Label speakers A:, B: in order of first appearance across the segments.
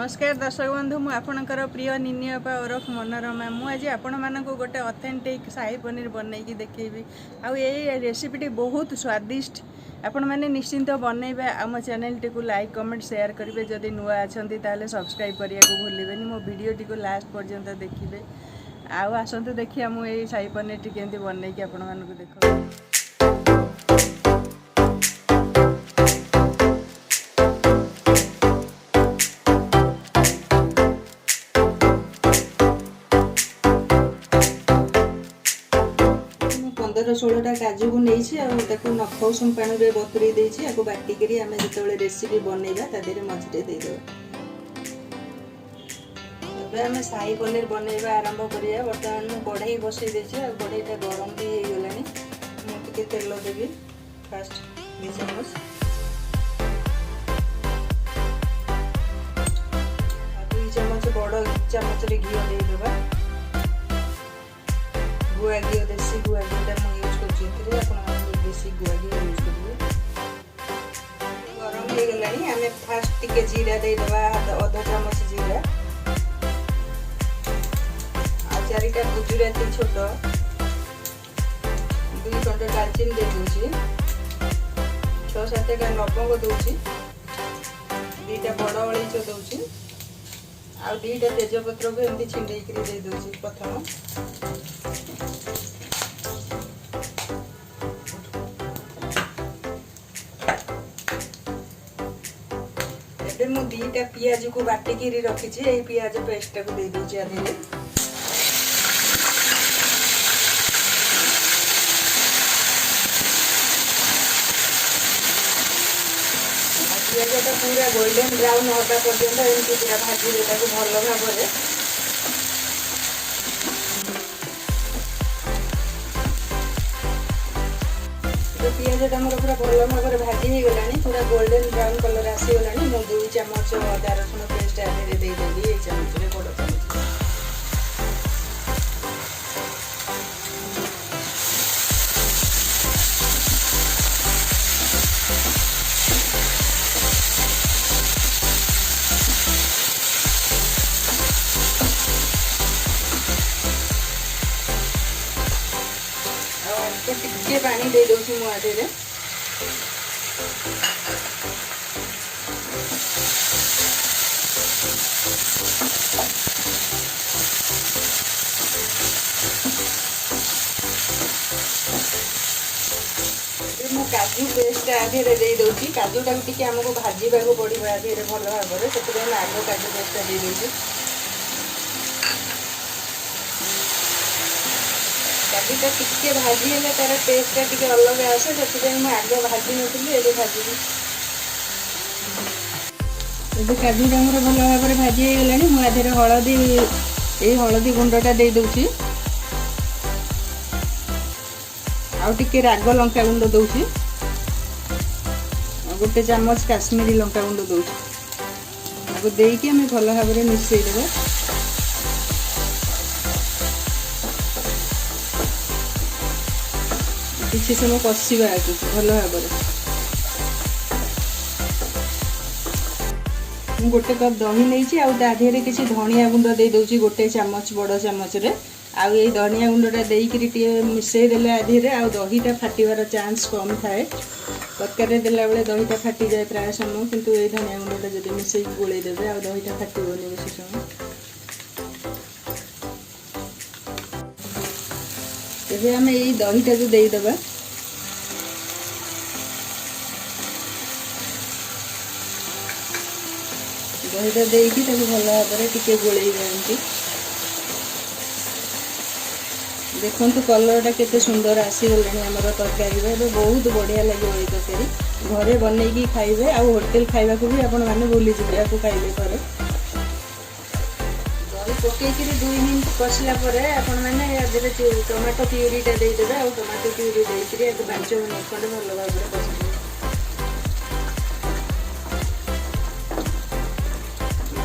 A: नमस्कार दर्शक बंधु मु आपणकर प्रिय निनी अपा ओरफ मनोरमा मु आज आपण मानक गोटे ऑथेंटिक शाही पनीर बनैकी देखेबी आ ये रेसिपीटी बहुत स्वादिष्ट आपण मैंने निश्चिंत बनैबा आम चैनल टी को लाइक कमेंट शेयर करेंगे जदि नुआ अच्छा ताले सब्सक्राइब करने को भूलें मो वीडियो टी को लास्ट पर्यंत देखिए आसतु देखिए मुझे शाही पनीर टी केमती बनैकी आपण मानक देख पंदर 16टा काजू को नहीं नख उषुम पानी में बतुरी देछि आको बाटिकरी आमे जेतबेले रेसिपी बनैबा ता देरे मझिटे दे देबा। एबे आमे शाही पनीर बनैबा आरंभ करिया। वर्तमान मु कढ़ाई बसई देछि आ कढ़ाईटा गरम भी हे गेलानी। मु टिके तेल देबी फर्स्ट 2 चम्मच आ 2 चम्मच बड़ चम्मच रे घी दे देबा। गुआ घी देसी गुआ घी यूज कर देसी गुआ घी यूज करेंगे। गरम हो गलानी आमे फास्ट टिके जीरा दे देबा आधा चम्मच जीरा आ 4टा गुजराती छोट 2 खंड दालचीनी दे दूची 6-7टा लवंग दूची 2टा बड़ अलैच दूची आ 2टा तेजपत्र भी एमती छिंडे दे दूची। प्रथम मु 2टा पियाज को बाटिकी रखी पियाज पेस्ट को दे दूची आधे पियाज पूरा गोल्डन ब्राउन होता पर्यंत एमती पूरा भाजी भल भाव पियाज मोर पूरा भल भाव भाजी हो गलानी पूरा गोल्डन ब्राउन कलर आसीगलानी। मु 2 चम्मच अदा रसुण पेस्ट आधे देदेवी 1 चम्मच रे बड़ चम्मच टिके पानी दे दूची मु आधे रे काजू पेस्ट आधे दे दूची। काजूटा टिके आमको भाजवा को पड़ो आधे भल भाव से आग काजू पेस्ट दे दूची। काजूटा टिके भाजी है तार टेस्टा टिके अलग आसे से आग भाजी नी ये भाजी ये काजूटा मोर भल भाव में भाजी हो गलानी। मु आधे हलदी ये हलदी गुंडटा दे दूची आउ टिके राग लंका गुंड दूची गोटे चम्मच काश्मीरी लंका गुंड दूची आगे देकी आम भल भाव में मिसई देबा। किसी समय कषा भल भाव में गोटे कप दही नहीं आधे किसी धनिया गुंड दे दूची गोटे चम्मच बड़ चम्मच रे आ ये धनिया गुंडा देकरी मिसई देले आधे आ दहीटा फाटिबार चांस कम थाए। तरकारी देला बेले दहीटा फाटी जाए प्राय समय किंतु ये धनिया गुंडा जब मिसई गोले देवे आ दहीटा फाटबनी बेसी समय। तेज आम यही दहीटा को देदेबा दहीटा देकी भल भाव में टिके गोले दिखाती। देखु कलरटा केते सुंदर आसीगलानी आमर तरकारी बहुत बढ़िया लगे ये तरकारी घरे बनईकी खाइबे आ होटल खाइबा को भी आपण माने भूली जिबे आपको खाइबे करे। दही पकेइकरी 2 मिनट कषला परे आपण माने आदरे टमाटो प्यूरीटा दे देबे आ टमाटो प्यूरी देकरी 5 मिनट खंडे भल भाव में कषिबे।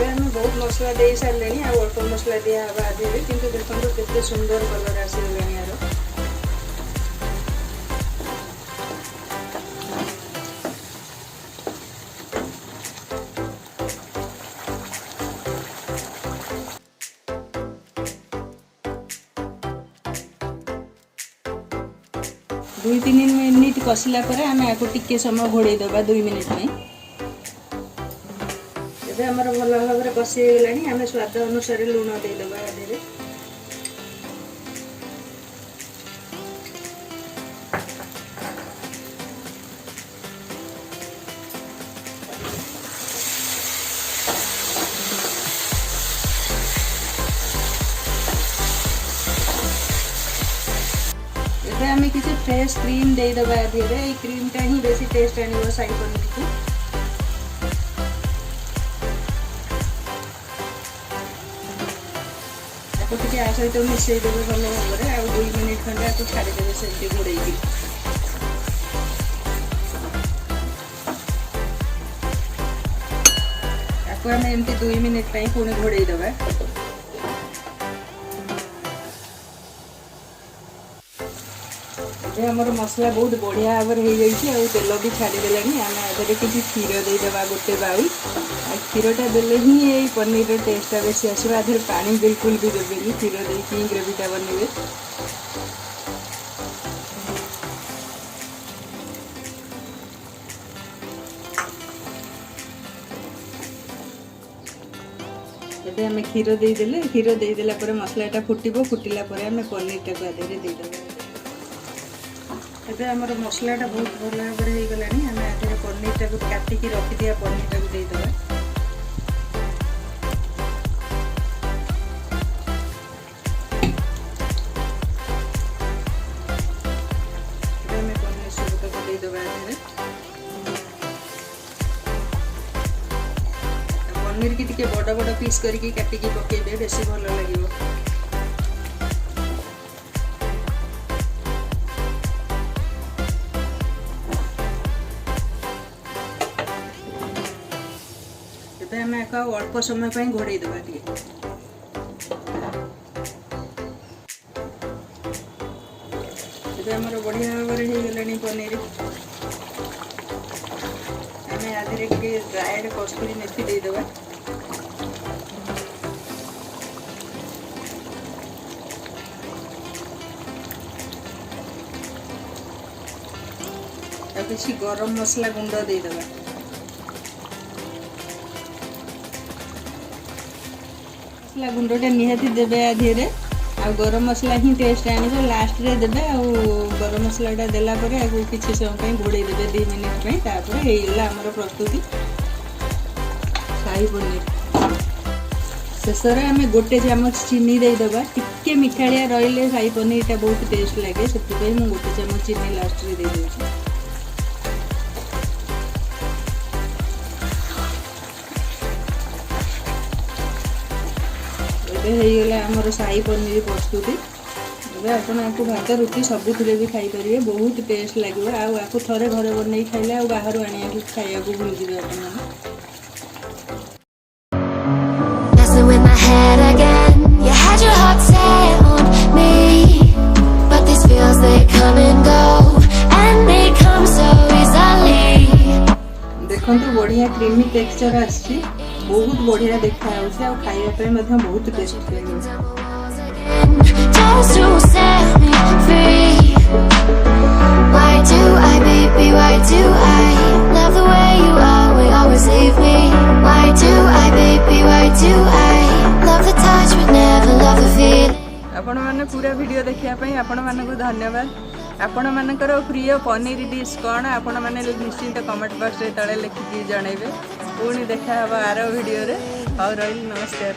A: आम बहुत मसला दे सारे अल्प मसला दिया आधे किंतु देखो केते सुंदर कलर आसीगलानी यार। 2-3 मिनिट कषिला आम आपको टिके समय घोड़े दबा 2 मिनिट में। एबे हमर भल भाव में कषि गलानी आम स्वाद अनुसार लुण देदेबा आधे। आम किसी फ्रेश क्रीम देदेबा आधे। क्रीम टा ही बेसी टेस्ट आनिबो शाही पनीर को। आपको आ सहित मिसईदेवे भल भाव में। आ 2 मिनिट खंडे आपको छाड़देवे से घोड़े। आपको आम एमती 2 मिनिट पुणी घोड़े दबा। हमर मसला बहुत बढ़िया भाव हो गई। तेल भी छाड़देला आम आधे किसी क्षीर देदेबा गोटे बाउल। क्षीरटा देले ही ये पनीर टेस्टा बेसी आसो। आधे पानी बिल्कुल भी देवेनि। क्षीर देकी ग्रेवीटा बनइबे। एबे आम क्षीर देदेले। क्षीर देदेला परे मसलाटा फुटिबो। फुटिला परे आम पनीरटा को आधे देदेबा। एबे हमर मसलाटा बहुत भल भाव में हो गलानी। आम आधे पनीरटा को काटिकी रखी दिया पनीरटा को देदेबा। पनीर की टिके बड़ बड़ पीस करके काटिकी पकेबे बेसी भल लागिबो। एबे हम एक अल्प समय पे घोड़े देबा टिके। एबे हमर बढ़िया भाव में हो गलानी पनीर। आम आधे टिके ड्राइड कस्तूरी मेथी दे देबा। किसी गरम मसला गुंड देदेबा। मसला गुंडा निहाती देबे आधे। आ गरम मसला ही टेस्ट आनिबो। लास्ट रे देबे। आ गरम मसलाटा देला परे आगु किछि समय घोड़े देबे 2 मिनिट पई। तापर हे गेला हमर प्रस्तुति शाही पनीर। शेषरे आम गोटे चामच चीनी देदेबा। टिके मिठाड़िया रहिले शाही पनीरटा बहुत टेस्ट लगे। से गोटे चामच चीनी लास्ट रे दे देउछि। आमर शाही पनीर प्रस्तुति। आपको भात रुटी सबुथिरे भी खाई पारे। बहुत टेस्ट लगे। आपको थरे घरे बन खाइले बाहर आने खाया भूल जाए। देखो बढ़िया क्रीमी टेक्सचर आसी। बहुत बढ़िया देखा खाइबा बहुत टेस्ट लगे। आपण मैंने पूरा वीडियो देखिए आपण मानक धन्यवाद। आपण मानकर प्रिय पनीर डिश कौन आपण मैंने निश्चिंत कमेंट बॉक्स रे तले लिखिकी जनइबे। पुणी देखा आर वीडियो रे। और रही नमस्कार।